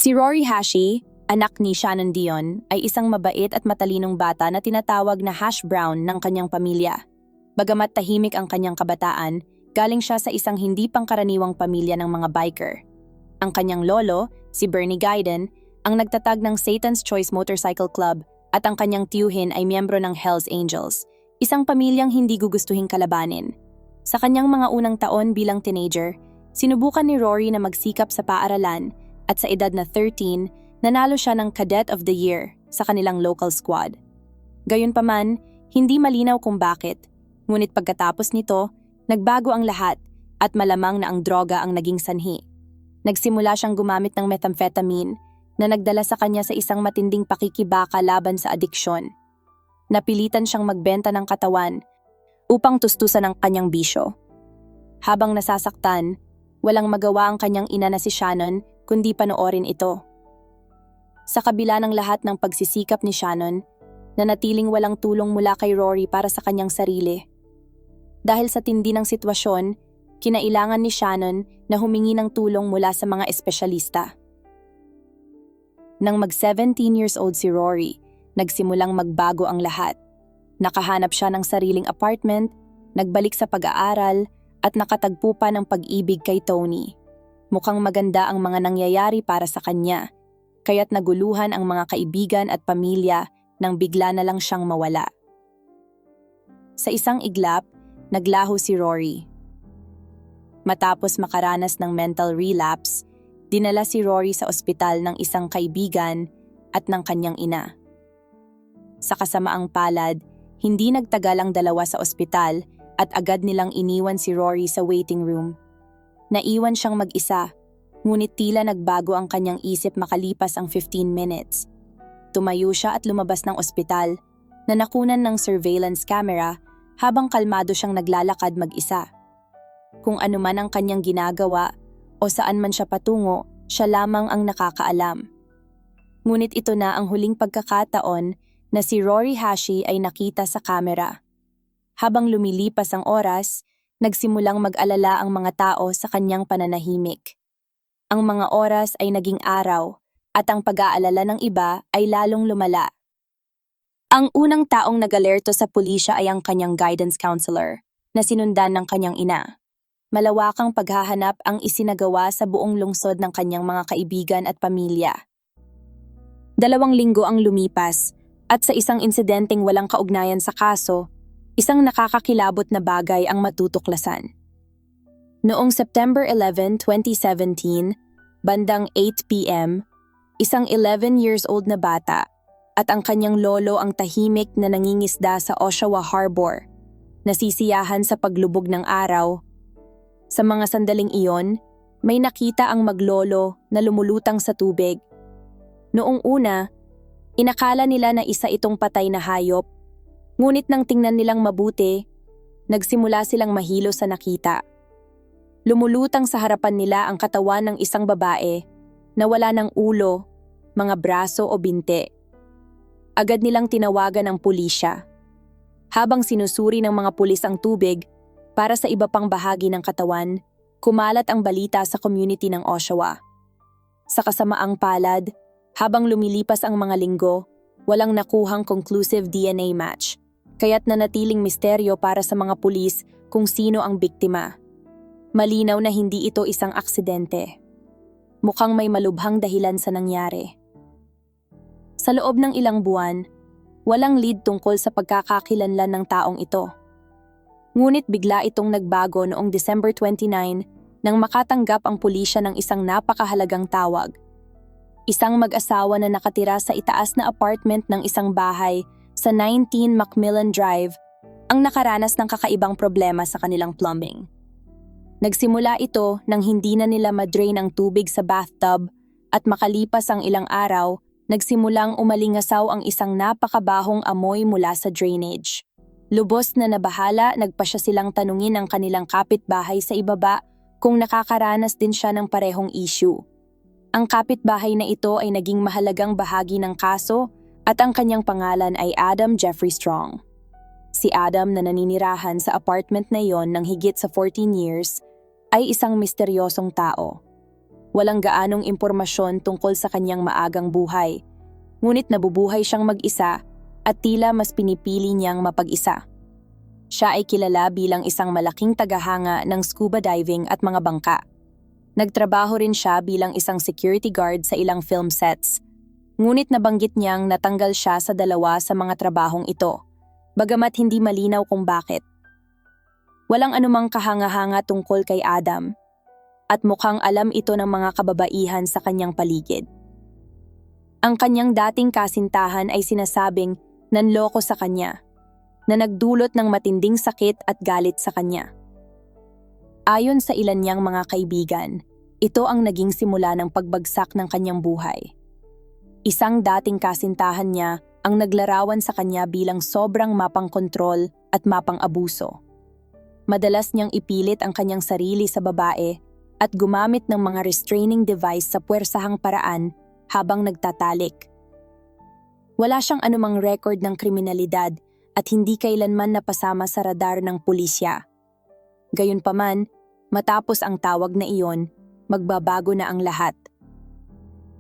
Si Rory Hashi, anak ni Shannon Dion, ay isang mabait at matalinong bata na tinatawag na Hash Brown ng kanyang pamilya. Bagamat tahimik ang kanyang kabataan, galing siya sa isang hindi pangkaraniwang pamilya ng mga biker. Ang kanyang lolo, si Bernie Gaiden, ang nagtatag ng Satan's Choice Motorcycle Club at ang kanyang tiyuhin ay miyembro ng Hells Angels, isang pamilyang hindi gugustuhing kalabanin. Sa kanyang mga unang taon bilang teenager, sinubukan ni Rory na magsikap sa paaralan at sa edad na 13, nanalo siya ng Cadet of the Year sa kanilang local squad. Gayunpaman, hindi malinaw kung bakit, ngunit pagkatapos nito, nagbago ang lahat at malamang na ang droga ang naging sanhi. Nagsimula siyang gumamit ng methamphetamine na nagdala sa kanya sa isang matinding pakikibaka laban sa adiksyon. Napilitan siyang magbenta ng katawan upang tustusan ang kanyang bisyo. Habang nasasaktan, walang magawa ang kanyang ina na si Shannon kundi panoorin ito. Sa kabila ng lahat ng pagsisikap ni Shannon, nanatiling walang tulong mula kay Rory para sa kanyang sarili. Dahil sa tindi ng sitwasyon, kinailangan ni Shannon na humingi ng tulong mula sa mga espesyalista. Nang mag-17 years old si Rory, nagsimulang magbago ang lahat. Nakahanap siya ng sariling apartment, nagbalik sa pag-aaral, at nakatagpo pa ng pag-ibig kay Tony. Mukhang maganda ang mga nangyayari para sa kanya, kaya't naguluhan ang mga kaibigan at pamilya nang bigla na lang siyang mawala. Sa isang iglap, naglaho si Rory. Matapos makaranas ng mental relapse, dinala si Rory sa ospital ng isang kaibigan at ng kanyang ina. Sa kasamaang palad, hindi nagtagal ang dalawa sa ospital at agad nilang iniwan si Rory sa waiting room. Naiwan siyang mag-isa, ngunit tila nagbago ang kanyang isip makalipas ang 15 minutes. Tumayo siya at lumabas ng ospital na nakunan ng surveillance camera habang kalmado siyang naglalakad mag-isa. Kung ano man ang kanyang ginagawa o saan man siya patungo, siya lamang ang nakakaalam. Ngunit ito na ang huling pagkakataon na si Rory Hashi ay nakita sa kamera. Habang lumilipas ang oras, nagsimulang mag-alala ang mga tao sa kanyang pananahimik. Ang mga oras ay naging araw at ang pag-aalala ng iba ay lalong lumala. Ang unang taong nag-alerto sa pulisya ay ang kanyang guidance counselor na sinundan ng kanyang ina. Malawakang paghahanap ang isinagawa sa buong lungsod ng kanyang mga kaibigan at pamilya. 2 linggo ang lumipas at sa isang insidenteng walang kaugnayan sa kaso, isang nakakakilabot na bagay ang matutuklasan. Noong September 11, 2017, bandang 8 p.m., isang 11 years old na bata at ang kanyang lolo ang tahimik na nangingisda sa Oshawa Harbor, nasisiyahan sa paglubog ng araw. Sa mga sandaling iyon, may nakita ang maglolo na lumulutang sa tubig. Noong una, inakala nila na isa itong patay na hayop. Ngunit nang tingnan nilang mabuti, nagsimula silang mahilo sa nakita. Lumulutang sa harapan nila ang katawan ng isang babae na wala ng ulo, mga braso o binte. Agad nilang tinawagan ang pulisya. Habang sinusuri ng mga pulis ang tubig para sa iba pang bahagi ng katawan, kumalat ang balita sa community ng Oshawa. Sa kasamaang palad, habang lumilipas ang mga linggo, walang nakuhang conclusive DNA match. Kaya't nanatiling misteryo para sa mga pulis kung sino ang biktima. Malinaw na hindi ito isang aksidente. Mukhang may malubhang dahilan sa nangyari. Sa loob ng ilang buwan, walang lead tungkol sa pagkakakilanlan ng taong ito. Ngunit bigla itong nagbago noong December 29 nang makatanggap ang pulisya ng isang napakahalagang tawag. Isang mag-asawa na nakatira sa itaas na apartment ng isang bahay sa 19 Macmillan Drive ang nakaranas ng kakaibang problema sa kanilang plumbing. Nagsimula ito nang hindi na nila madrain ang tubig sa bathtub at makalipas ang ilang araw, nagsimulang umalingasaw ang isang napakabahong amoy mula sa drainage. Lubos na nabahala, nagpasya silang tanungin ang kanilang kapitbahay sa ibaba kung nakakaranas din siya ng parehong issue. Ang kapitbahay na ito ay naging mahalagang bahagi ng kaso at ang kanyang pangalan ay Adam Jeffrey Strong. Si Adam na naninirahan sa apartment na iyon ng higit sa 14 years ay isang misteryosong tao. Walang gaanong impormasyon tungkol sa kanyang maagang buhay. Ngunit nabubuhay siyang mag-isa at tila mas pinipili niyang mapag-isa. Siya ay kilala bilang isang malaking tagahanga ng scuba diving at mga bangka. Nagtrabaho rin siya bilang isang security guard sa ilang film sets. Ngunit nabanggit niyang natanggal siya sa dalawa sa mga trabahong ito, bagamat hindi malinaw kung bakit. Walang anumang kahanga-hanga tungkol kay Adam, at mukhang alam ito ng mga kababaihan sa kanyang paligid. Ang kanyang dating kasintahan ay sinasabing nanloko sa kanya, na nagdulot ng matinding sakit at galit sa kanya. Ayon sa ilan niyang mga kaibigan, ito ang naging simula ng pagbagsak ng kanyang buhay. Isang dating kasintahan niya ang naglarawan sa kanya bilang sobrang mapang-kontrol at mapang-abuso. Madalas niyang ipilit ang kanyang sarili sa babae at gumamit ng mga restraining device sa puwersahang paraan habang nagtatalik. Wala siyang anumang record ng kriminalidad at hindi kailanman napasama sa radar ng pulisya. Gayunpaman, matapos ang tawag na iyon, magbabago na ang lahat.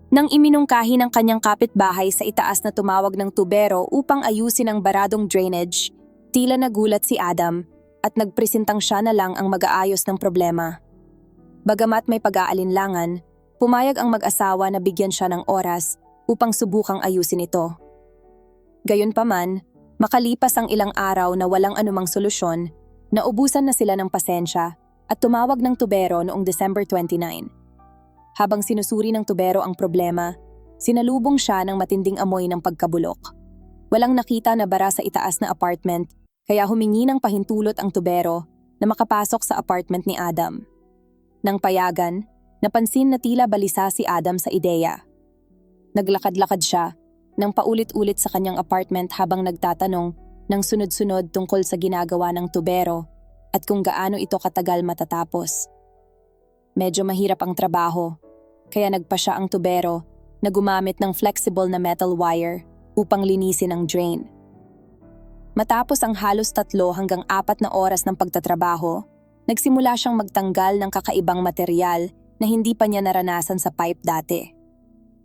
Nang iminungkahi ng kanyang kapitbahay sa itaas na tumawag ng tubero upang ayusin ang baradong drainage, tila nagulat si Adam at nagpresentang siya na lang ang mag-aayos ng problema. Bagamat may pag-aalinlangan, pumayag ang mag-asawa na bigyan siya ng oras upang subukang ayusin ito. Gayunpaman, makalipas ang ilang araw na walang anumang solusyon, naubusan na sila ng pasensya at tumawag ng tubero noong December 29. Habang sinusuri ng tubero ang problema, sinalubong siya ng matinding amoy ng pagkabulok. Walang nakita na bara sa itaas na apartment, kaya humingi ng pahintulot ang tubero na makapasok sa apartment ni Adam. Nang payagan, napansin na tila balisa si Adam sa ideya. Naglakad-lakad siya nang paulit-ulit sa kanyang apartment habang nagtatanong ng sunod-sunod tungkol sa ginagawa ng tubero at kung gaano ito katagal matatapos. Medyo mahirap ang trabaho, kaya nagpa siya ang tubero na gumamit ng flexible na metal wire upang linisin ang drain. Matapos ang halos 3 hanggang 4 na oras ng pagtatrabaho, nagsimula siyang magtanggal ng kakaibang material na hindi pa niya naranasan sa pipe dati.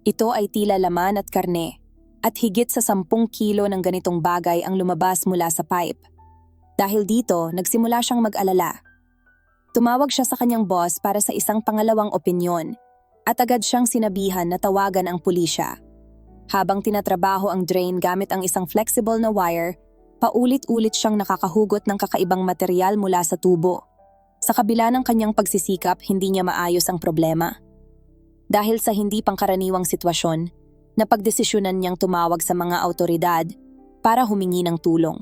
Ito ay tila laman at karne, at higit sa 10 kilo ng ganitong bagay ang lumabas mula sa pipe. Dahil dito, nagsimula siyang mag-alala. Tumawag siya sa kanyang boss para sa isang pangalawang opinyon at agad siyang sinabihan na tawagan ang pulisya. Habang tinatrabaho ang drain gamit ang isang flexible na wire, paulit-ulit siyang nakakahugot ng kakaibang material mula sa tubo. Sa kabila ng kanyang pagsisikap, hindi niya maayos ang problema. Dahil sa hindi pangkaraniwang sitwasyon, napagdesisyonan niyang tumawag sa mga awtoridad para humingi ng tulong.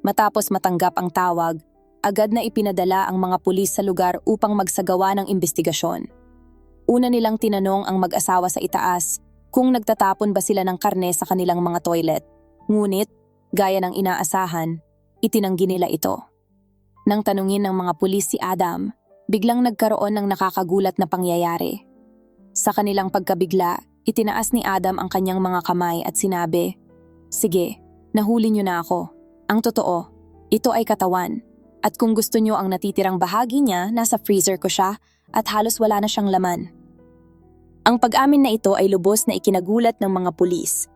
Matapos matanggap ang tawag, agad na ipinadala ang mga pulis sa lugar upang magsagawa ng imbestigasyon. Una nilang tinanong ang mag-asawa sa itaas kung nagtatapon ba sila ng karne sa kanilang mga toilet. Ngunit, gaya ng inaasahan, itinanggi nila ito. Nang tanungin ng mga pulis si Adam, biglang nagkaroon ng nakakagulat na pangyayari. Sa kanilang pagkabigla, itinaas ni Adam ang kanyang mga kamay at sinabi, "Sige, nahuli niyo na ako. Ang totoo, ito ay katawan. At kung gusto niyo ang natitirang bahagi niya, nasa freezer ko siya at halos wala na siyang laman." Ang pag-amin na ito ay lubos na ikinagulat ng mga pulis.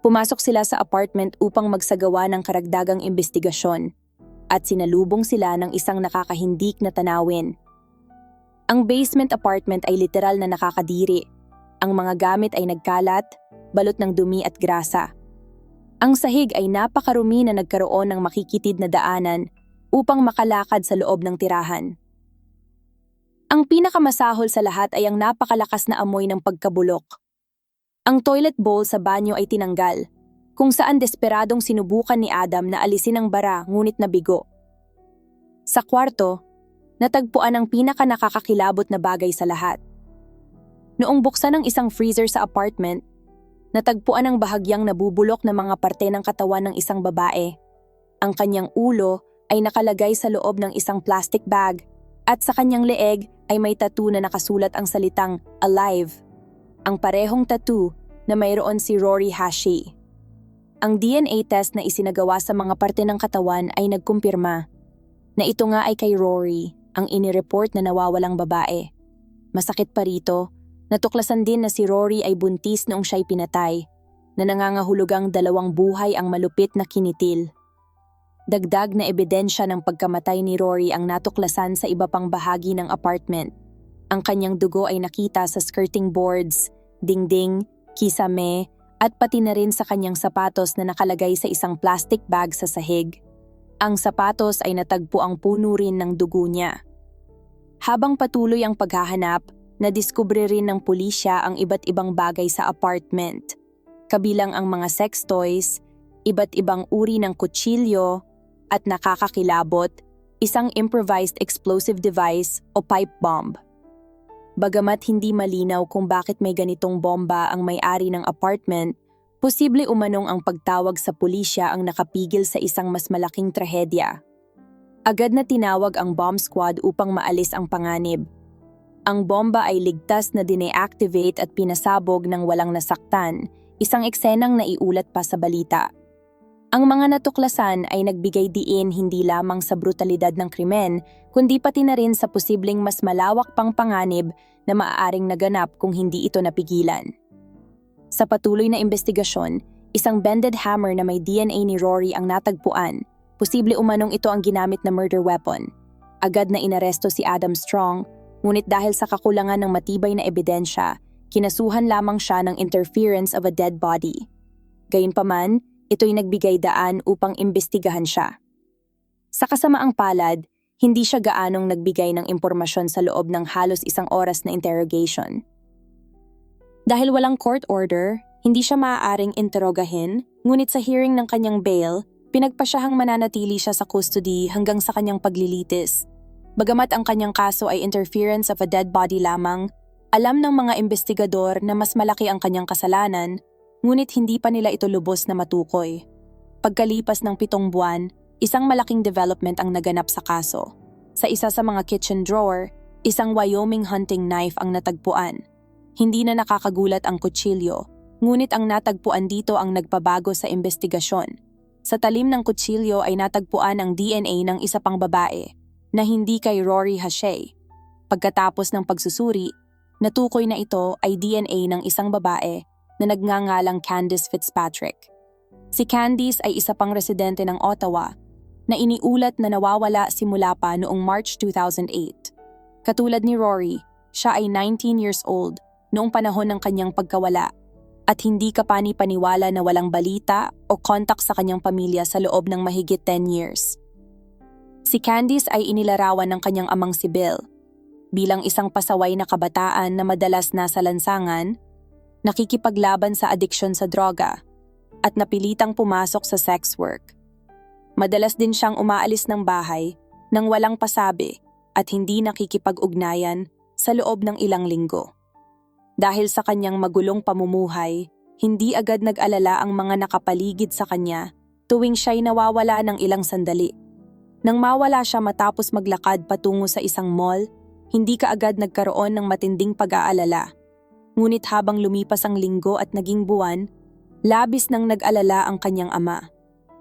Pumasok sila sa apartment upang magsagawa ng karagdagang imbestigasyon at sinalubong sila ng isang nakakahindik na tanawin. Ang basement apartment ay literal na nakakadiri. Ang mga gamit ay nagkalat, balot ng dumi at grasa. Ang sahig ay napakarumi na nagkaroon ng makikitid na daanan upang makalakad sa loob ng tirahan. Ang pinakamasahol sa lahat ay ang napakalakas na amoy ng pagkabulok. Ang toilet bowl sa banyo ay tinanggal, kung saan desperadong sinubukan ni Adam na alisin ang bara ngunit nabigo. Sa kwarto, natagpuan ang pinaka-nakakakilabot na bagay sa lahat. Noong buksan ang isang freezer sa apartment, natagpuan ang bahagyang nabubulok na mga parte ng katawan ng isang babae. Ang kanyang ulo ay nakalagay sa loob ng isang plastic bag at sa kanyang leeg ay may tattoo na nakasulat ang salitang "Alive", ang parehong tattoo na mayroon si Rory Hashi. Ang DNA test na isinagawa sa mga parte ng katawan ay nagkumpirma na ito nga ay kay Rory, ang inireport na nawawalang babae. Masakit pa rito, Natuklasan din na si Rory ay buntis noong siya'y pinatay, na nangangahulugang 2 buhay ang malupit na kinitil. Dagdag na ebidensya ng pagkamatay ni Rory ang natuklasan sa iba pang bahagi ng apartment. Ang kanyang dugo ay nakita sa skirting boards, dingding, kisame, at pati na rin sa kanyang sapatos na nakalagay sa isang plastic bag sa sahig. Ang sapatos ay natagpo ang puno rin ng dugo niya. Habang patuloy ang paghahanap, nadiskubre rin ng pulisya ang iba't ibang bagay sa apartment. Kabilang ang mga sex toys, iba't ibang uri ng kutsilyo, at nakakakilabot, isang improvised explosive device o pipe bomb. Bagamat hindi malinaw kung bakit may ganitong bomba ang may-ari ng apartment, posible umanong ang pagtawag sa pulisya ang nakapigil sa isang mas malaking trahedya. Agad na tinawag ang bomb squad upang maalis ang panganib. Ang bomba ay ligtas na dine-activate at pinasabog ng walang nasaktan, isang eksenang naiulat pa sa balita. Ang mga natuklasan ay nagbigay diin hindi lamang sa brutalidad ng krimen, kundi pati na rin sa posibleng mas malawak pang panganib na maaaring naganap kung hindi ito napigilan. Sa patuloy na investigasyon, isang bended hammer na may DNA ni Rory ang natagpuan. Posible umanong ito ang ginamit na murder weapon. Agad na inaresto si Adam Strong, ngunit dahil sa kakulangan ng matibay na ebidensya, kinasuhan lamang siya ng interference of a dead body. Gayunpaman, ito'y nagbigay daan upang imbestigahan siya. Sa kasamaang palad, hindi siya gaanong nagbigay ng impormasyon sa loob ng halos 1 oras na interrogation. Dahil walang court order, hindi siya maaaring interogahin, ngunit sa hearing ng kanyang bail, pinagpasyahang mananatili siya sa custody hanggang sa kanyang paglilitis. Bagamat ang kanyang kaso ay interference of a dead body lamang, alam ng mga investigador na mas malaki ang kanyang kasalanan, ngunit hindi pa nila ito lubos na matukoy. Pagkalipas ng 7 buwan, isang malaking development ang naganap sa kaso. Sa isa sa mga kitchen drawer, isang Wyoming hunting knife ang natagpuan. Hindi na nakakagulat ang kutsilyo, ngunit ang natagpuan dito ang nagpabago sa investigasyon. Sa talim ng kutsilyo ay natagpuan ang DNA ng isa pang babae, na hindi kay Rory Hache. Pagkatapos ng pagsusuri, natukoy na ito ay DNA ng isang babae na nagngangalang Candice Fitzpatrick. Si Candice ay isa pang residente ng Ottawa na iniulat na nawawala simula pa noong March 2008. Katulad ni Rory, siya ay 19 years old noong panahon ng kanyang pagkawala at hindi kapani-paniwala na walang balita o kontak sa kanyang pamilya sa loob ng mahigit 10 years. Si Candice ay inilarawan ng kanyang amang si Bill bilang isang pasaway na kabataan na madalas nasa lansangan, nakikipaglaban sa adiksyon sa droga, at napilitang pumasok sa sex work. Madalas din siyang umaalis ng bahay nang walang pasabi at hindi nakikipag-ugnayan sa loob ng ilang linggo. Dahil sa kanyang magulong pamumuhay, hindi agad nag-alala ang mga nakapaligid sa kanya tuwing siya'y nawawala ng ilang sandali. Nang mawala siya matapos maglakad patungo sa isang mall, hindi kaagad nagkaroon ng matinding pag-aalala. Ngunit habang lumipas ang linggo at naging buwan, labis nang nag-alala ang kanyang ama.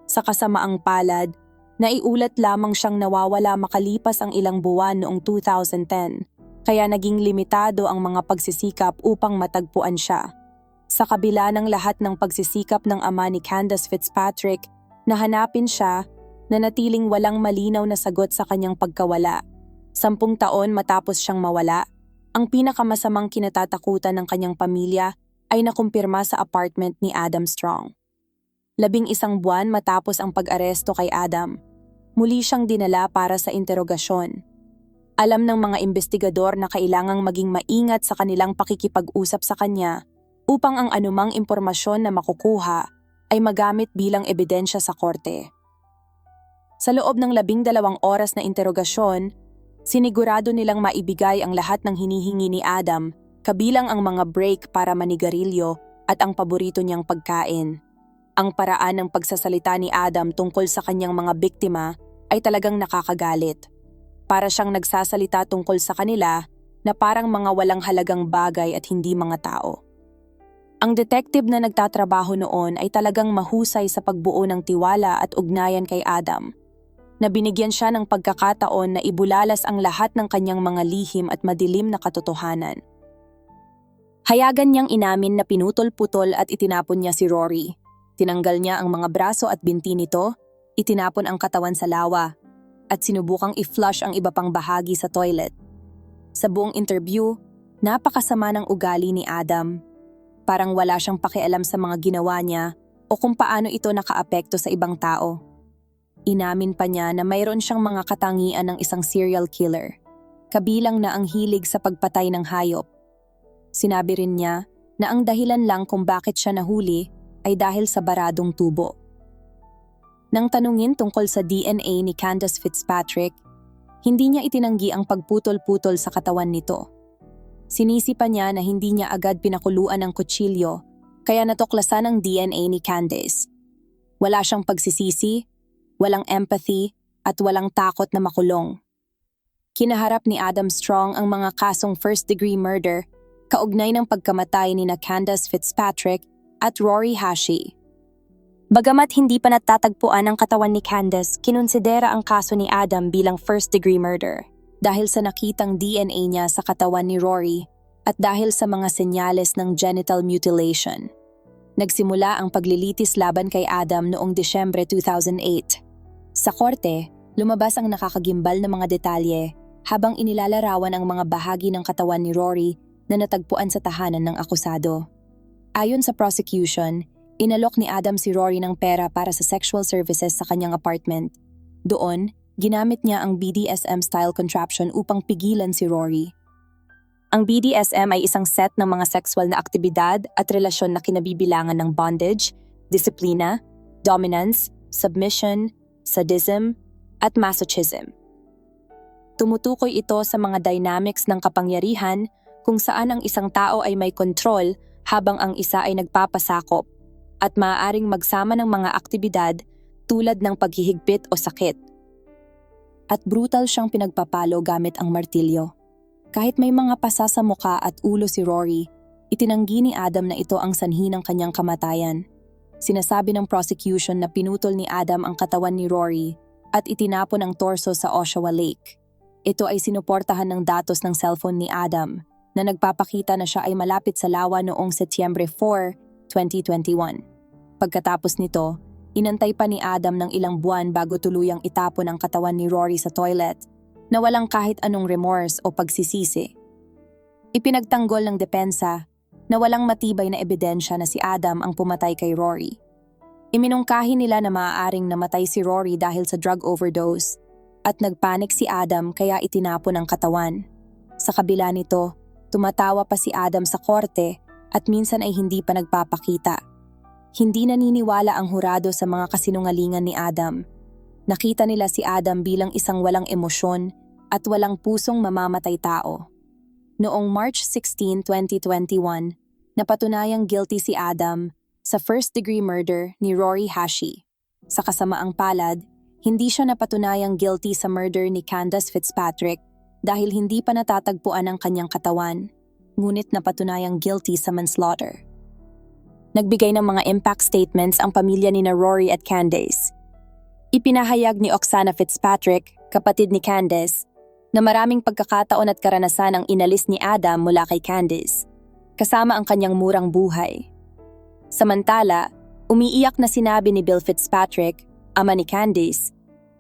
Sa kasamaang palad, naiulat lamang siyang nawawala makalipas ang ilang buwan noong 2010, kaya naging limitado ang mga pagsisikap upang matagpuan siya. Sa kabila ng lahat ng pagsisikap ng ama ni Candice Fitzpatrick na hanapin siya, nanatiling walang malinaw na sagot sa kanyang pagkawala. 10 taon matapos siyang mawala, ang pinakamasamang kinatatakutan ng kanyang pamilya ay nakumpirma sa apartment ni Adam Strong. 11 buwan matapos ang pag-aresto kay Adam, muli siyang dinala para sa interogasyon. Alam ng mga investigador na kailangang maging maingat sa kanilang pakikipag-usap sa kanya upang ang anumang impormasyon na makukuha ay magamit bilang ebidensya sa korte. Sa loob ng 12 oras na interogasyon, sinigurado nilang maibigay ang lahat ng hinihingi ni Adam, kabilang ang mga break para manigarilyo at ang paborito niyang pagkain. Ang paraan ng pagsasalita ni Adam tungkol sa kanyang mga biktima ay talagang nakakagalit. Para siyang nagsasalita tungkol sa kanila na parang mga walang halagang bagay at hindi mga tao. Ang detective na nagtatrabaho noon ay talagang mahusay sa pagbuo ng tiwala at ugnayan kay Adam, na binigyan siya ng pagkakataon na ibulalas ang lahat ng kanyang mga lihim at madilim na katotohanan. Hayagan niyang inamin na pinutol-putol at itinapon niya si Rory. Tinanggal niya ang mga braso at binti nito, itinapon ang katawan sa lawa, at sinubukang i-flush ang iba pang bahagi sa toilet. Sa buong interview, napakasama ng ugali ni Adam. Parang wala siyang pakialam sa mga ginawa niya o kung paano ito nakaapekto sa ibang tao. Inamin pa niya na mayroon siyang mga katangian ng isang serial killer, kabilang na ang hilig sa pagpatay ng hayop. Sinabi rin niya na ang dahilan lang kung bakit siya nahuli ay dahil sa baradong tubo. Nang tanungin tungkol sa DNA ni Candace Fitzpatrick, hindi niya itinanggi ang pagputol-putol sa katawan nito. Sinisi pa niya na hindi niya agad pinakuluan ng kutsilyo kaya natuklasan ang DNA ni Candace. Wala siyang pagsisisi, walang empathy at walang takot na makulong. Kinaharap ni Adam Strong ang mga kasong first-degree murder kaugnay ng pagkamatay ni Candace Fitzpatrick at Rory Hashi. Bagamat hindi pa natatagpuan ang katawan ni Candace, kinonsidera ang kaso ni Adam bilang first-degree murder dahil sa nakitang DNA niya sa katawan ni Rory at dahil sa mga senyales ng genital mutilation. Nagsimula ang paglilitis laban kay Adam noong Disyembre 2008. Sa korte, lumabas ang nakakagimbal na mga detalye habang inilalarawan ang mga bahagi ng katawan ni Rory na natagpuan sa tahanan ng akusado. Ayon sa prosecution, inalok ni Adam si Rory ng pera para sa sexual services sa kanyang apartment. Doon, ginamit niya ang BDSM-style contraption upang pigilan si Rory. Ang BDSM ay isang set ng mga sexual na aktibidad at relasyon na kinabibilangan ng bondage, disiplina, dominance, submission, sadism, at masochism. Tumutukoy ito sa mga dynamics ng kapangyarihan kung saan ang isang tao ay may kontrol habang ang isa ay nagpapasakop at maaaring magsama ng mga aktibidad tulad ng paghihigpit o sakit. At brutal siyang pinagpapalo gamit ang martilyo. Kahit may mga pasa sa muka at ulo si Rory, itinanggi ni Adam na ito ang sanhi ng kanyang kamatayan. Sinasabi ng prosecution na pinutol ni Adam ang katawan ni Rory at itinapon ang torso sa Oshawa Lake. Ito ay sinuportahan ng datos ng cellphone ni Adam na nagpapakita na siya ay malapit sa lawa noong Setyembre 4, 2021. Pagkatapos nito, inantay pa ni Adam ng ilang buwan bago tuluyang itapon ang katawan ni Rory sa toilet na walang kahit anong remorse o pagsisisi. Ipinagtanggol ng depensa na walang matibay na ebidensya na si Adam ang pumatay kay Rory. Iminungkahi nila na maaaring namatay si Rory dahil sa drug overdose at nagpanik si Adam kaya itinapon ang katawan. Sa kabila nito, tumatawa pa si Adam sa korte at minsan ay hindi pa nagpapakita. Hindi naniniwala ang hurado sa mga kasinungalingan ni Adam. Nakita nila si Adam bilang isang walang emosyon at walang pusong mamamatay tao. Noong March 16, 2021, napatunayang guilty si Adam sa first-degree murder ni Rory Hashi. Sa kasamaang palad, hindi siya napatunayang guilty sa murder ni Candace Fitzpatrick dahil hindi pa natatagpuan ang kanyang katawan, ngunit napatunayang guilty sa manslaughter. Nagbigay ng mga impact statements ang pamilya ni Rory at Candace. Ipinahayag ni Oksana Fitzpatrick, kapatid ni Candace, na maraming pagkakataon at karanasan ang inalis ni Adam mula kay Candace, kasama ang kanyang murang buhay. Samantala, umiiyak na sinabi ni Bill Fitzpatrick, ama ni Candace,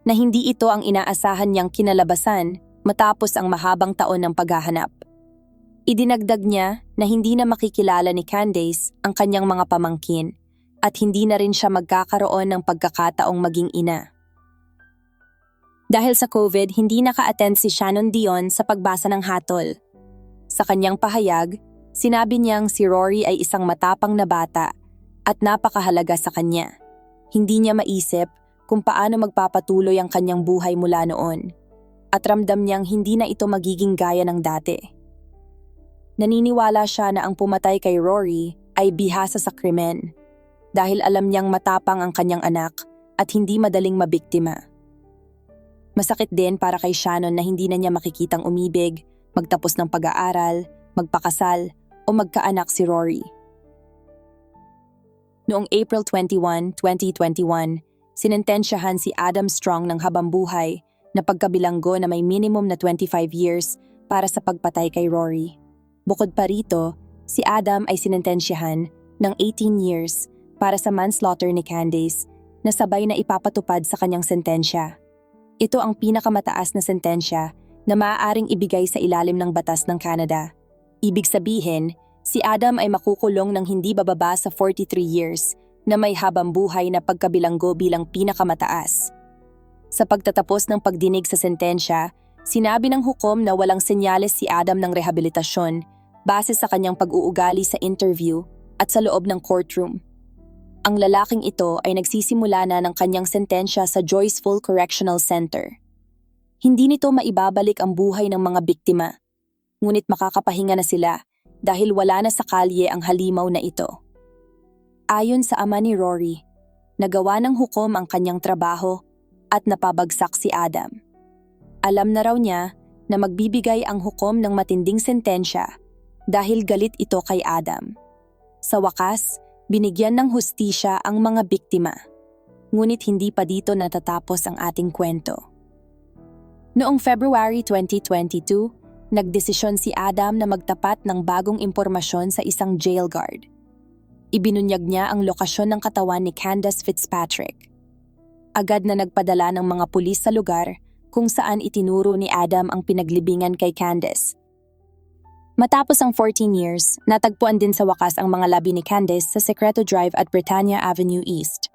na hindi ito ang inaasahan niyang kinalabasan matapos ang mahabang taon ng paghahanap. Idinagdag niya na hindi na makikilala ni Candace ang kanyang mga pamangkin at hindi na rin siya magkakaroon ng pagkakataong maging ina. Dahil sa COVID, hindi naka-attend si Shannon Dion sa pagbasa ng hatol. Sa kanyang pahayag, sinabi niyang si Rory ay isang matapang na bata at napakahalaga sa kanya. Hindi niya maisip kung paano magpapatuloy ang kanyang buhay mula noon at ramdam niyang hindi na ito magiging gaya ng dati. Naniniwala siya na ang pumatay kay Rory ay bihasa sa krimen dahil alam niyang matapang ang kanyang anak at hindi madaling mabiktima. Masakit din para kay Shannon na hindi na niya makikitang umibig, magtapos ng pag-aaral, magpakasal o magkaanak si Rory. Noong April 21, 2021, sinentensyahan si Adam Strong ng habambuhay na pagkabilanggo na may minimum na 25 years para sa pagpatay kay Rory. Bukod pa rito, Si Adam ay sinentensyahan ng 18 years para sa manslaughter ni Candace na sabay na ipapatupad sa kanyang sentensya. Ito ang pinakamataas na sentensya na maaaring ibigay sa ilalim ng batas ng Canada. Ibig sabihin, si Adam ay makukulong ng hindi bababa sa 43 years na may habang buhay na pagkabilanggo bilang pinakamataas. Sa pagtatapos ng pagdinig sa sentensya, sinabi ng hukom na walang senyales si Adam ng rehabilitasyon base sa kanyang pag-uugali sa interview at sa loob ng courtroom. Ang lalaking ito ay nagsisimula na ng kanyang sentensya sa Joyceville Correctional Center. Hindi nito maibabalik ang buhay ng mga biktima, ngunit makakapahinga na sila dahil wala na sa kalye ang halimaw na ito. Ayon sa ama ni Rory, nagawa ng hukom ang kanyang trabaho at napabagsak si Adam. Alam na raw niya na magbibigay ang hukom ng matinding sentensya dahil galit ito kay Adam. Sa wakas, binigyan ng hustisya ang mga biktima. Ngunit hindi pa dito natatapos ang ating kwento. Noong February 2022, nagdesisyon si Adam na magtapat ng bagong impormasyon sa isang jail guard. Ibinunyag niya ang lokasyon ng katawan ni Candace Fitzpatrick. Agad na nagpadala ng mga pulis sa lugar kung saan itinuro ni Adam ang pinaglibingan kay Candace. Matapos ang 14 years, natagpuan din sa wakas ang mga labi ni Candace sa Secreto Drive at Britannia Avenue East.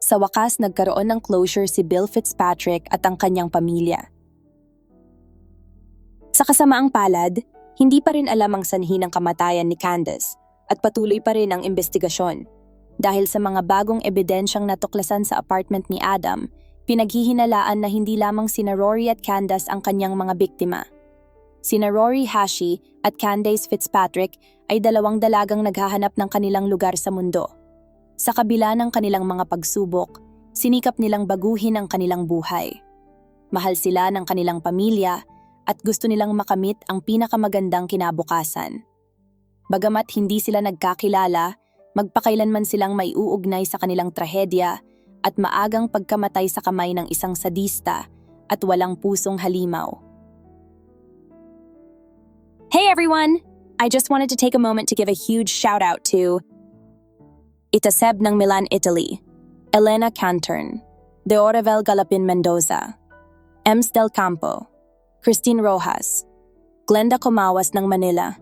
Sa wakas, nagkaroon ng closure si Bill Fitzpatrick at ang kanyang pamilya. Sa kasamaang palad, hindi pa rin alam ang sanhi ng kamatayan ni Candace at patuloy pa rin ang investigasyon. Dahil sa mga bagong ebidensyang natuklasan sa apartment ni Adam, pinaghihinalaan na hindi lamang sina Rory at Candace ang kanyang mga biktima. Sina Rory Hashi at Candace Fitzpatrick ay dalawang dalagang naghahanap ng kanilang lugar sa mundo. Sa kabila ng kanilang mga pagsubok, sinikap nilang baguhin ang kanilang buhay. Mahal sila ng kanilang pamilya at gusto nilang makamit ang pinakamagandang kinabukasan. Bagamat hindi sila nagkakilala, magpakailanman silang may uugnay sa kanilang trahedya at maagang pagkamatay sa kamay ng isang sadista at walang pusong halimaw. Hey everyone! I just wanted to take a moment to give a huge shout out to Itaseb ng Milan, Italy, Elena Cantern, Deoravel Galapin Mendoza, Ems Del Campo, Christine Rojas, Glenda Comawas ng Manila,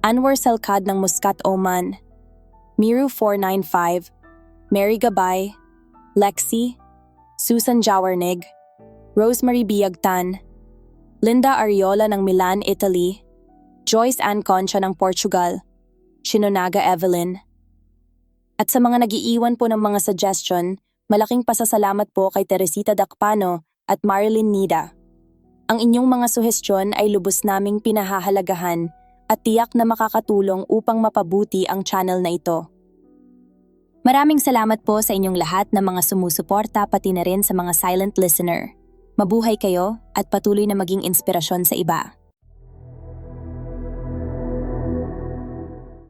Anwar Selkad ng Muscat, Oman, Miru 495, Mary Gabay, Lexi, Susan Jawarnig, Rosemary Biagtan, Linda Ariola ng Milan, Italy, Joyce Ann Concha ng Portugal, Shinonaga Evelyn. At sa mga nagiiwan po ng mga suggestion, malaking pasasalamat po kay Teresita Dacpano at Marilyn Nida. Ang inyong mga suhestyon ay lubos naming pinahahalagahan at tiyak na makakatulong upang mapabuti ang channel na ito. Maraming salamat po sa inyong lahat na mga sumusuporta pati na rin sa mga silent listener. Mabuhay kayo at patuloy na maging inspirasyon sa iba.